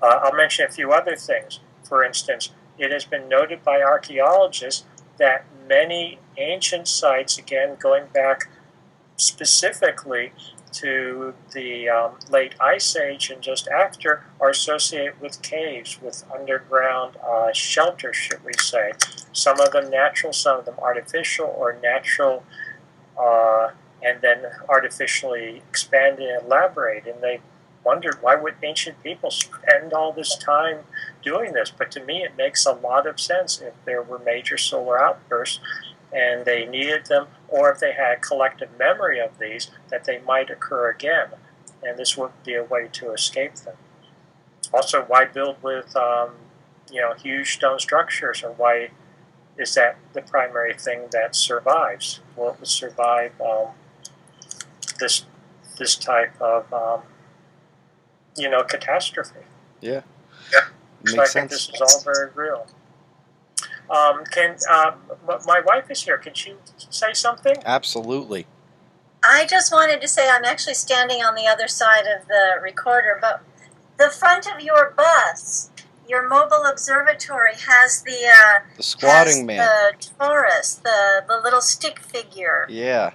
I'll mention a few other things. For instance, it has been noted by archaeologists that many ancient sites, again going back specifically to the late Ice Age and just after, are associated with caves, with underground shelters, should we say. Some of them natural, some of them artificial, or natural and then artificially expanded and elaborated. And they wondered, why would ancient people spend all this time doing this? But to me, it makes a lot of sense. If there were major solar outbursts and they needed them, or if they had collective memory of these, that they might occur again, and this would be a way to escape them. Also, why build with huge stone structures, or why is that the primary thing that survives? Well, it would survive this type of catastrophe. Yeah. So I think this is all very real. My wife is here. Can she say something? Absolutely. I just wanted to say I'm actually standing on the other side of the recorder, but the front of your bus, your mobile observatory, has the squatting man, the Taurus, the little stick figure. Yeah.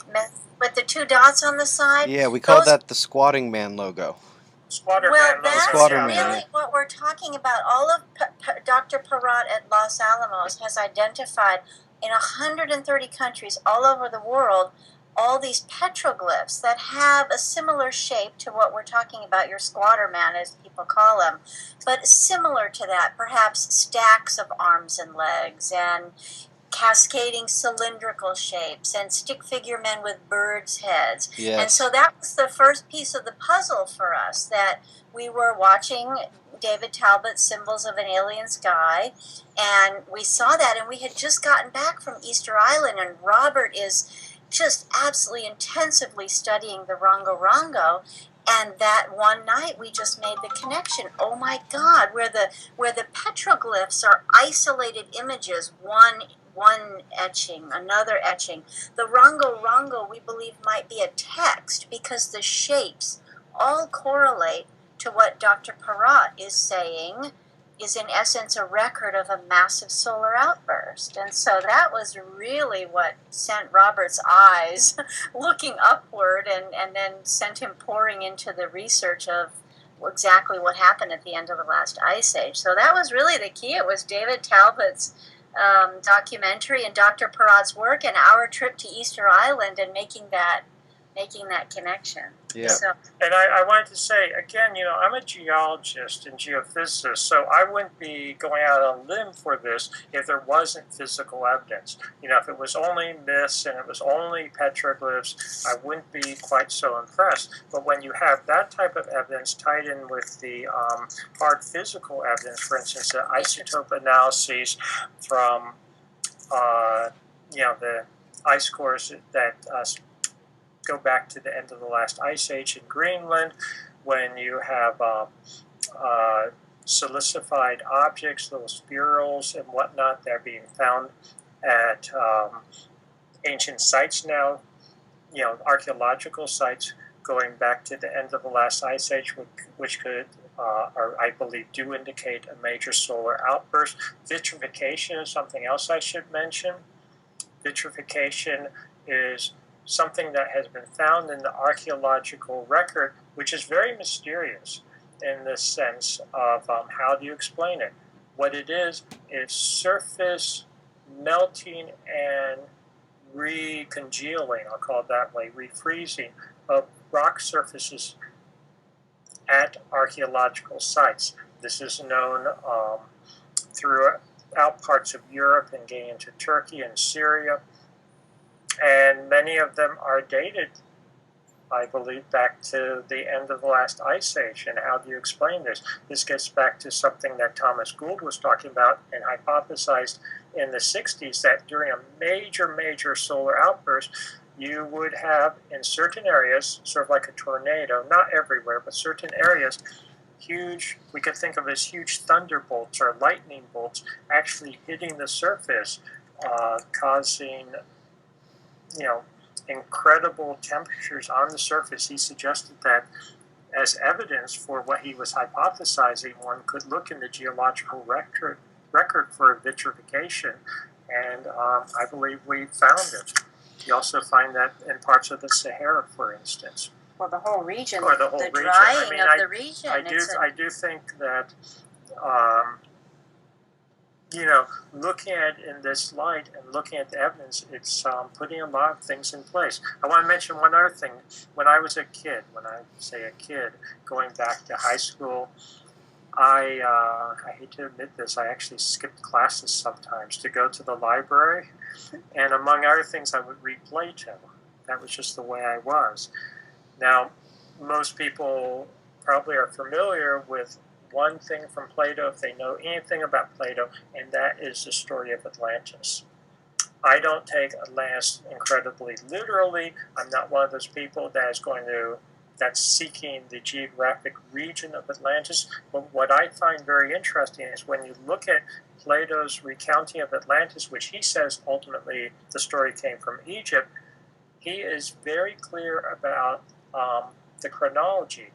With the two dots on the side. Yeah, we call that the squatting man logo. Well, that's really what we're talking about. All of Dr. Perrott at Los Alamos has identified in 130 countries all over the world all these petroglyphs that have a similar shape to what we're talking about, your squatter man, as people call him, but similar to that, perhaps stacks of arms and legs and cascading cylindrical shapes and stick figure men with birds' heads. Yes. And so that was the first piece of the puzzle for us, that we were watching David Talbot's Symbols of an Alien Sky, and we saw that, and we had just gotten back from Easter Island, and Robert is just absolutely intensively studying the Rongo Rongo. And that one night we just made the connection. Oh my God, where the petroglyphs are isolated images, one etching, another etching. The Rongo Rongo, we believe, might be a text because the shapes all correlate to what Dr. Perrott is saying is in essence a record of a massive solar outburst. And so that was really what sent Robert's eyes looking upward and then sent him pouring into the research of exactly what happened at the end of the last ice age. So that was really the key. It was David Talbot's documentary and Dr. Perrott's work and our trip to Easter Island and making that connection. Yeah. So, and I wanted to say, again, I'm a geologist and geophysicist, so I wouldn't be going out on a limb for this if there wasn't physical evidence. If it was only myths and it was only petroglyphs, I wouldn't be quite so impressed. But when you have that type of evidence tied in with the hard physical evidence, for instance, the isotope analyses from, the ice cores that go back to the end of the last ice age in Greenland, when you have silicified objects, little spirals and whatnot, that are being found at ancient sites now, archaeological sites going back to the end of the last ice age, which could, or I believe, do indicate a major solar outburst. Vitrification is something else I should mention. Vitrification is something that has been found in the archaeological record, which is very mysterious in the sense of how do you explain it? What it is surface melting and recongealing, I'll call it that way, refreezing of rock surfaces at archaeological sites. This is known throughout parts of Europe and getting into Turkey and Syria. And many of them are dated, I believe, back to the end of the last ice age. And how do you explain this? This gets back to something that Thomas Gould was talking about and hypothesized in the 60s, that during a major solar outburst, you would have in certain areas, sort of like a tornado, not everywhere, but certain areas, huge, we could think of as huge thunderbolts or lightning bolts actually hitting the surface, causing incredible temperatures on the surface. He suggested that as evidence for what he was hypothesizing, one could look in the geological record for vitrification, and I believe we found it. You also find that in parts of the Sahara, for instance. Well, the whole region, or the whole region. Drying of the region. I do think that, looking at it in this light and looking at the evidence, it's putting a lot of things in place. I want to mention one other thing. When I was a kid, going back to high school, I hate to admit this, I actually skipped classes sometimes to go to the library, and among other things, I would read Plato. That was just the way I was. Now, most people probably are familiar with one thing from Plato, if they know anything about Plato, and that is the story of Atlantis. I don't take Atlantis incredibly literally. I'm not one of those people that's seeking the geographic region of Atlantis. But what I find very interesting is when you look at Plato's recounting of Atlantis, which he says ultimately the story came from Egypt, he is very clear about the chronology.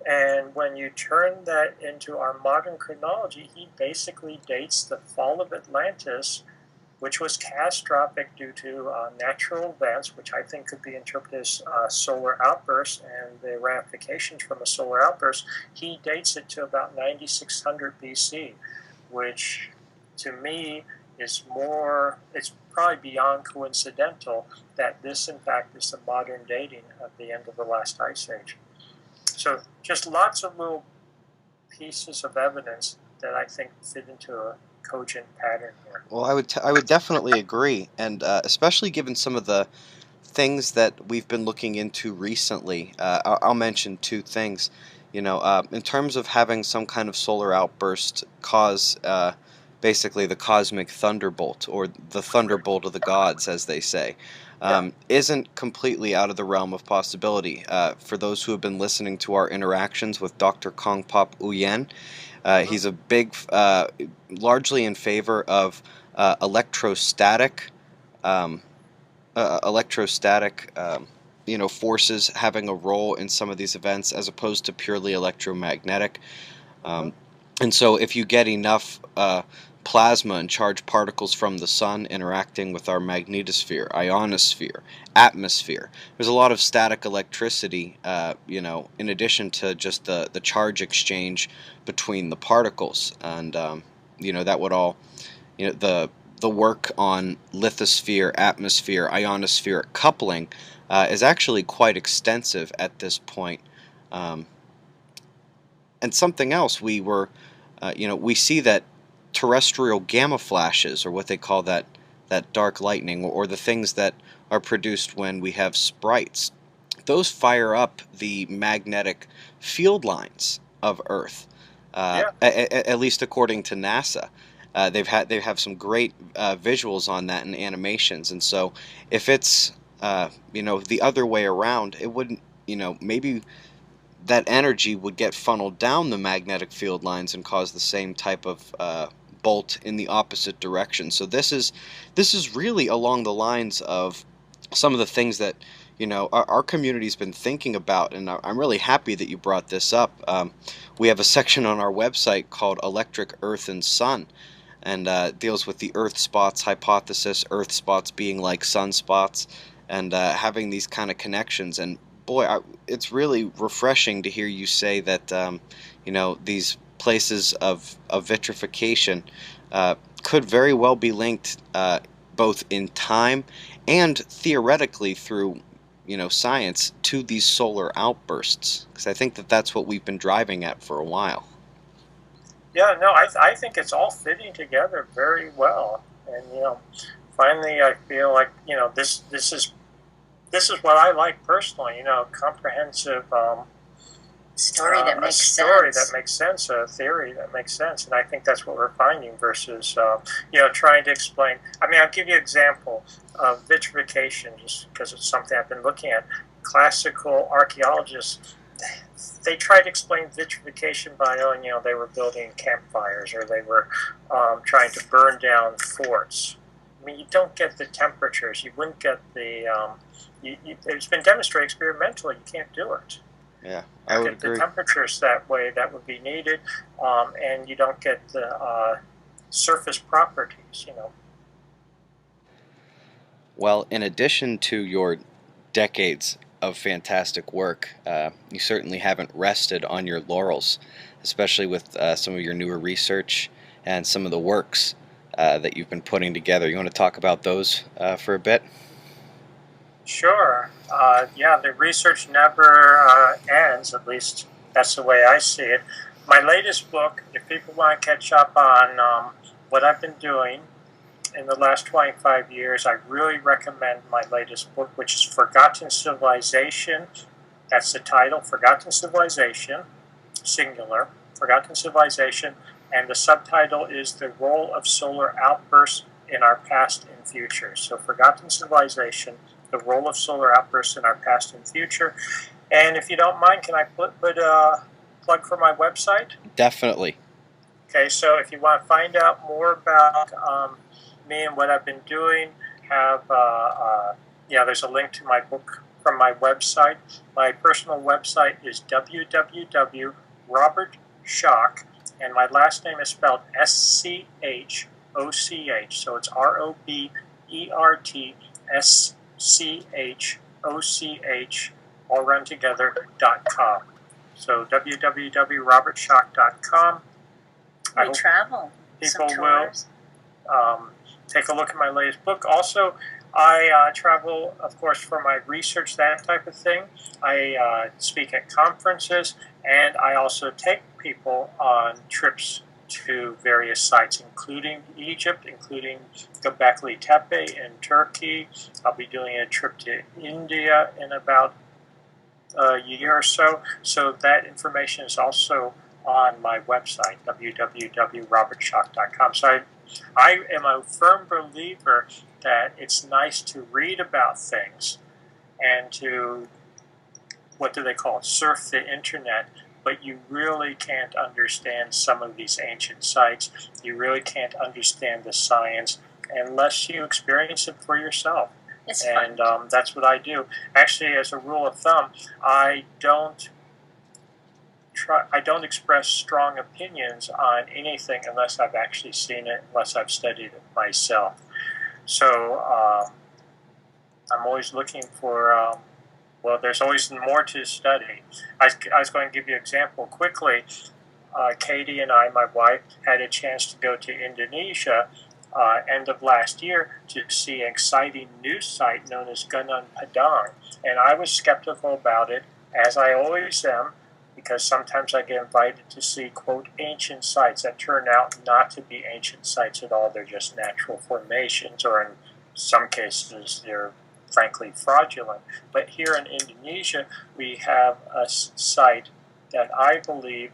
And when you turn that into our modern chronology, he basically dates the fall of Atlantis, which was catastrophic due to natural events, which I think could be interpreted as solar outbursts and the ramifications from a solar outburst. He dates it to about 9600 BC, which to me is it's probably beyond coincidental that this, in fact, is the modern dating of the end of the last ice age. So just lots of little pieces of evidence that I think fit into a cogent pattern here. Well, I would definitely agree, and especially given some of the things that we've been looking into recently. I'll mention two things. In terms of having some kind of solar outburst cause basically the cosmic thunderbolt, or the thunderbolt of the gods, as they say. Isn't completely out of the realm of possibility. For those who have been listening to our interactions with Dr. Kongpop Uyen, he's a big, largely in favor of electrostatic, forces having a role in some of these events, as opposed to purely electromagnetic. And so if you get enough plasma and charged particles from the sun interacting with our magnetosphere, ionosphere, atmosphere, there's a lot of static electricity, in addition to just the charge exchange between the particles. And, that would all, the work on lithosphere, atmosphere, ionospheric coupling is actually quite extensive at this point. And something else, we see that terrestrial gamma flashes, or what they call that dark lightning, or the things that are produced when we have sprites, those fire up the magnetic field lines of Earth. At least according to NASA, they have some great visuals on that and animations. And so, if it's the other way around, it wouldn't, maybe that energy would get funneled down the magnetic field lines and cause the same type of bolt in the opposite direction. So this is really along the lines of some of the things that our community's been thinking about, and I'm really happy that you brought this up. We have a section on our website called Electric Earth and Sun, and deals with the Earth spots hypothesis, Earth spots being like sunspots, and having these kind of connections. And boy, it's really refreshing to hear you say that these places of vitrification could very well be linked both in time and theoretically through science to these solar outbursts, because I think that that's what we've been driving at for a while. Yeah, no, I think it's all fitting together very well, and finally I feel like this is what I like personally. Comprehensive story that makes sense, a theory that makes sense, and I think that's what we're finding versus trying to explain. I mean, I'll give you an example of vitrification, just because it's something I've been looking at. Classical archaeologists, they try to explain vitrification by they were building campfires, or they were trying to burn down forts. I mean, you don't get the temperatures. You wouldn't get the. It's been demonstrated experimentally. You can't do it. Yeah, I would Get the agree. temperatures that way that would be needed, and you don't get the surface properties. Well, in addition to your decades of fantastic work, you certainly haven't rested on your laurels, especially with some of your newer research and some of the works that you've been putting together. You want to talk about those for a bit? Sure. Yeah, the research never ends. At least that's the way I see it. My latest book, if people want to catch up on what I've been doing in the last 25 years, I really recommend my latest book, which is Forgotten Civilization. That's the title, Forgotten Civilization, singular, Forgotten Civilization, and the subtitle is The Role of Solar Outbursts in Our Past and Future. So Forgotten Civilization, The Role of Solar Outbursts in Our Past and Future. And if you don't mind, can I put a plug for my website? Definitely. Okay, so if you want to find out more about me and what I've been doing, there's a link to my book from my website. My personal website is www.robertschoch, and my last name is spelled Schoch, so it's ROBERTSCHOCH, all run together.com. So www.robertschoch.com. We travel. People will take a look at my latest book. Also, I travel, of course, for my research, that type of thing. I speak at conferences, and I also take people on trips to various sites, including Egypt, including Gobekli Tepe in Turkey. I'll be doing a trip to India in about a year or so. So that information is also on my website, www.robertschoch.com. So I am a firm believer that it's nice to read about things and to, what do they call it, surf the internet, but you really can't understand some of these ancient sites. You really can't understand the science unless you experience it for yourself. And that's what I do. Actually, as a rule of thumb, I don't express strong opinions on anything unless I've actually seen it, unless I've studied it myself. So I'm always looking for, there's always more to study. I was going to give you an example quickly. Katie and I, my wife, had a chance to go to Indonesia end of last year to see an exciting new site known as Gunung Padang. And I was skeptical about it, as I always am, because sometimes I get invited to see, quote, ancient sites that turn out not to be ancient sites at all. They're just natural formations, or in some cases, they're frankly fraudulent. But here in Indonesia, we have a site that I believe,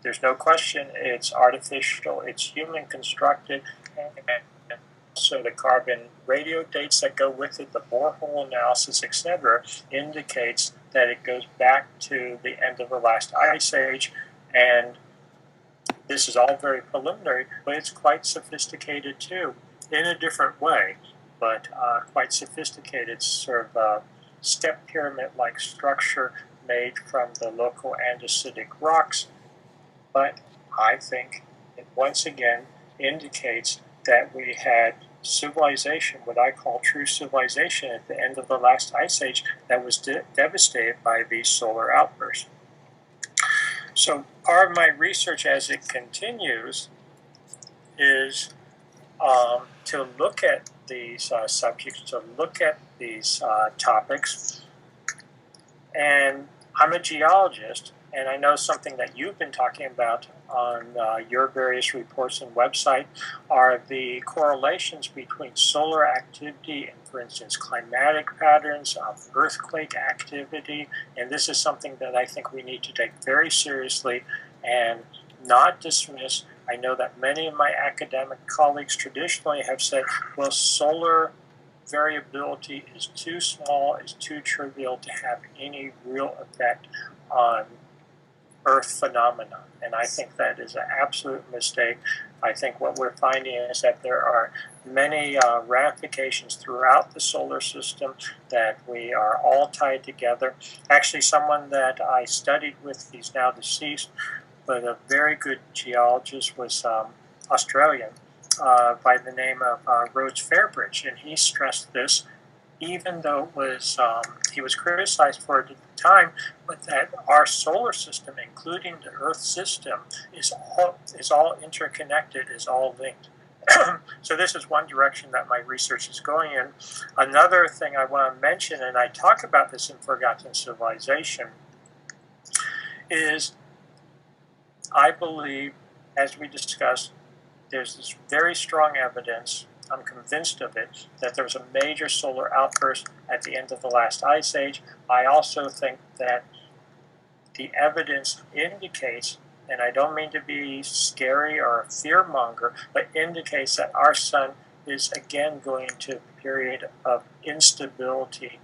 there's no question, it's artificial, it's human constructed, and so the carbon radio dates that go with it, the borehole analysis, etc., indicates that it goes back to the end of the last ice age. And this is all very preliminary, but it's quite sophisticated too, in a different way, but quite sophisticated. It's sort of a step pyramid-like structure made from the local andesitic rocks. But I think it once again indicates that we had civilization, what I call true civilization, at the end of the last ice age that was devastated by these solar outbursts. So part of my research as it continues is to look at these subjects, to look at these topics. And I'm a geologist, and I know something that you've been talking about on your various reports and website are the correlations between solar activity and, for instance, climatic patterns of earthquake activity. And this is something that I think we need to take very seriously and not dismiss. I know that many of my academic colleagues traditionally have said, well, solar variability is too small, is too trivial to have any real effect on Earth phenomena. And I think that is an absolute mistake. I think what we're finding is that there are many ramifications throughout the solar system, that we are all tied together. Actually, someone that I studied with, he's now deceased, but a very good geologist, was Australian, by the name of Rhodes Fairbridge, and he stressed this, even though it was he was criticized for it at the time, but that our solar system, including the Earth system, is all interconnected, is all linked. So this is one direction that my research is going in. Another thing I want to mention, and I talk about this in Forgotten Civilization, is I believe, as we discussed, there's this very strong evidence, I'm convinced of it, that there was a major solar outburst at the end of the last ice age. I also think that the evidence indicates, and I don't mean to be scary or a fearmonger, but indicates that our sun is again going into a period of instability,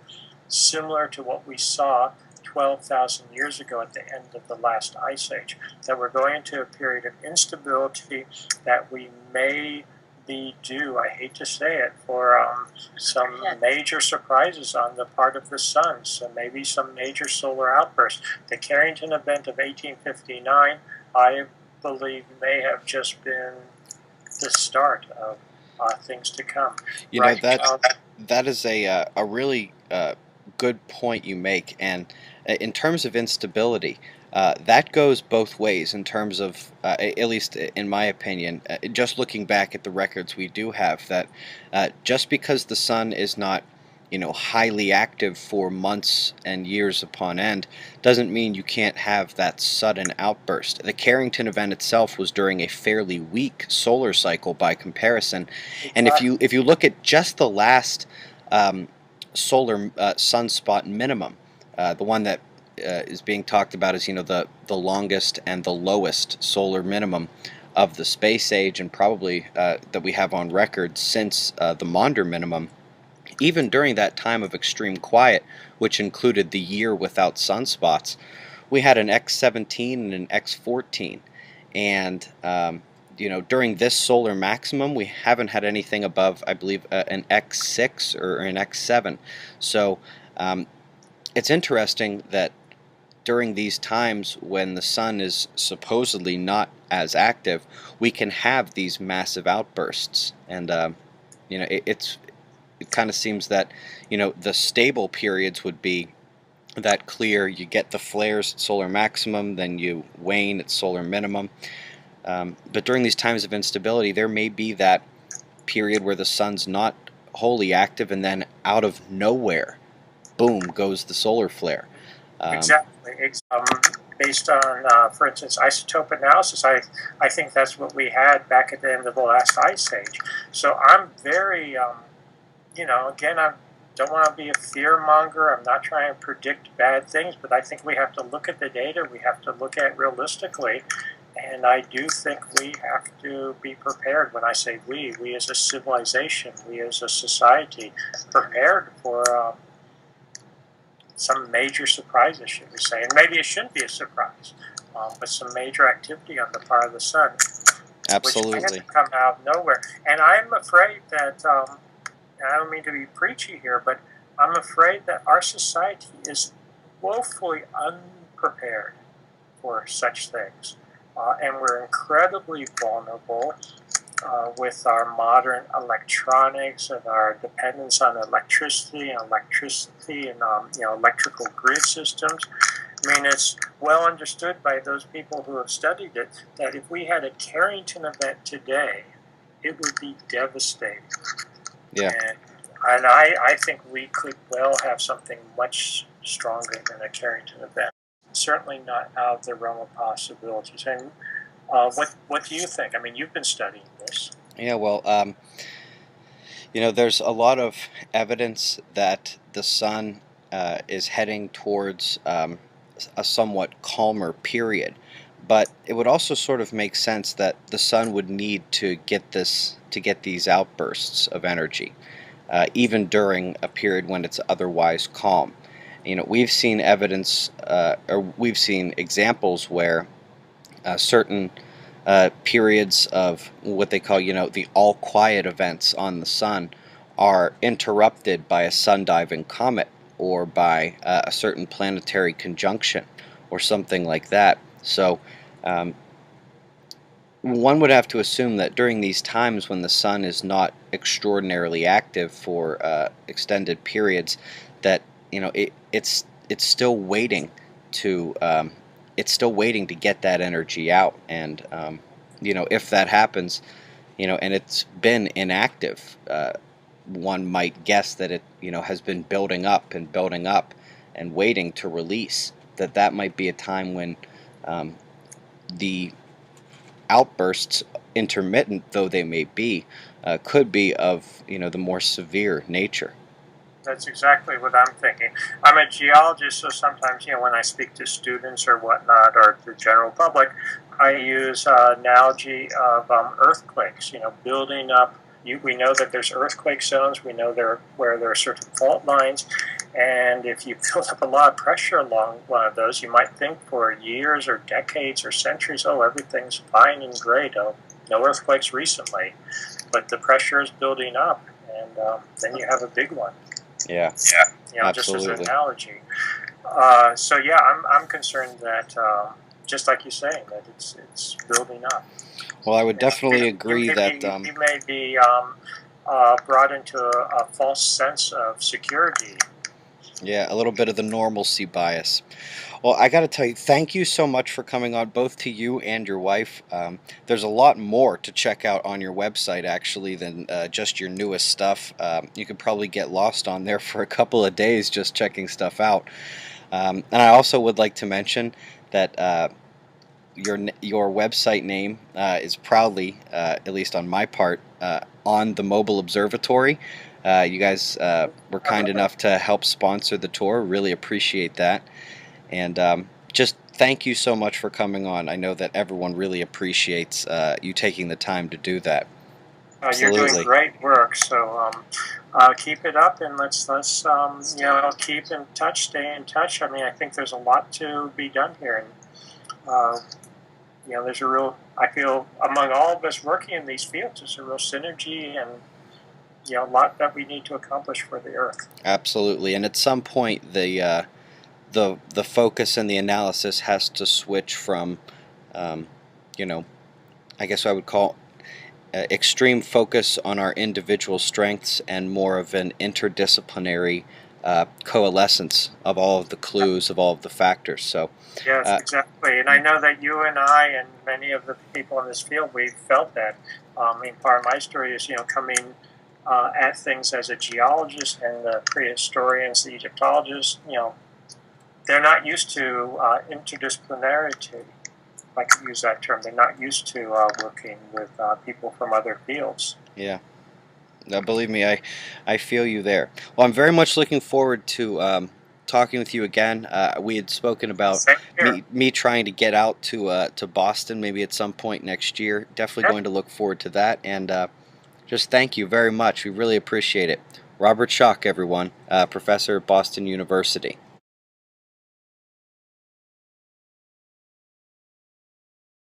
similar to what we saw 12,000 years ago at the end of the last ice age. That we're going into a period of instability, that we may be due, I hate to say it, for some major surprises on the part of the sun. So maybe some major solar outbursts. The Carrington event of 1859, I believe, may have just been the start of things to come. You know, that is a really good point you make, and in terms of instability, that goes both ways. In terms of, at least in my opinion, just looking back at the records we do have, that just because the sun is not, highly active for months and years upon end, doesn't mean you can't have that sudden outburst. The Carrington event itself was during a fairly weak solar cycle by comparison, and if you look at just the last solar sunspot minimum, the one that is being talked about as the longest and the lowest solar minimum of the space age, and probably that we have on record since the Maunder minimum. Even during that time of extreme quiet, which included the year without sunspots, we had an X17 and an X14, and during this solar maximum, we haven't had anything above, I believe, an X6 or an X7. So it's interesting that during these times when the sun is supposedly not as active, we can have these massive outbursts. And it kind of seems that the stable periods would be that clear. You get the flares at solar maximum, then you wane at solar minimum. But during these times of instability, there may be that period where the sun's not wholly active, and then out of nowhere, boom, goes the solar flare. Exactly. Based on, for instance, isotope analysis, I think that's what we had back at the end of the last ice age. So I'm very, again, I don't want to be a fear monger. I'm not trying to predict bad things, but I think we have to look at the data. We have to look at it realistically. And I do think we have to be prepared. When I say we as a civilization, we as a society, prepared for some major surprises, should we say. And maybe it shouldn't be a surprise, but some major activity on the part of the sun. Absolutely. Which can come out of nowhere. And I'm afraid that, and I don't mean to be preachy here, but I'm afraid that our society is woefully unprepared for such things. And we're incredibly vulnerable with our modern electronics and our dependence on electricity and electrical grid systems. I mean, it's well understood by those people who have studied it that if we had a Carrington event today, it would be devastating. Yeah. And I think we could well have something much stronger than a Carrington event. Certainly not out of the realm of possibilities. And what do you think? I mean, you've been studying this. Yeah, well, there's a lot of evidence that the sun is heading towards a somewhat calmer period, but it would also sort of make sense that the sun would need to get these outbursts of energy, even during a period when it's otherwise calm. We've seen evidence, or we've seen examples where certain periods of what they call, the all quiet events on the sun are interrupted by a sun-diving comet or by a certain planetary conjunction or something like that. So um, one would have to assume that during these times when the sun is not extraordinarily active for extended periods, that it's still waiting to get that energy out, and if that happens, and it's been inactive, one might guess that it has been building up and building up and waiting to release. That might be a time when the outbursts, intermittent though they may be, could be of the more severe nature. That's exactly what I'm thinking. I'm a geologist, so sometimes, when I speak to students or whatnot, or the general public, I use analogy of earthquakes. Building up. We know that there's earthquake zones. We know where there are certain fault lines, and if you build up a lot of pressure along one of those, you might think for years or decades or centuries, oh, everything's fine and great. Oh, no earthquakes recently, but the pressure is building up, and then you have a big one. Yeah, Just as absolutely. an analogy. So yeah, I'm concerned that just like you're saying, that it's building up. Well, I would definitely agree that you may be brought into a false sense of security. yeah, a little bit of the normalcy bias. Well, I got to tell you, thank you so much for coming on, both to you and your wife. There's a lot more to check out on your website, actually, than just your newest stuff. You could probably get lost on there for a couple of days just checking stuff out. And I also would like to mention that your website name is proudly, at least on my part, on the Mobile Observatory. You guys were kind enough to help sponsor the tour. Really appreciate that. And just thank you so much for coming on. I know that everyone really appreciates you taking the time to do that. You're doing great work, so keep it up, and let's keep in touch, stay in touch. I mean, I think there's a lot to be done here, and there's a real. I feel among all of us working in these fields, there's a real synergy, and a lot that we need to accomplish for the Earth. Absolutely, and at some point the focus and the analysis has to switch from, I guess I would call extreme focus on our individual strengths and more of an interdisciplinary coalescence of all of the clues, of all of the factors. So yes, exactly. And I know that you and I and many of the people in this field, we've felt that. I mean, part of my story is, coming at things as a geologist, and the prehistorians, the Egyptologists, they're not used to interdisciplinarity, if I could use that term. They're not used to working with people from other fields. Yeah. Now, believe me, I feel you there. Well, I'm very much looking forward to talking with you again. We had spoken about me trying to get out to Boston maybe at some point next year. Definitely going to look forward to that. And just thank you very much. We really appreciate it. Robert Schoch, everyone, professor at Boston University.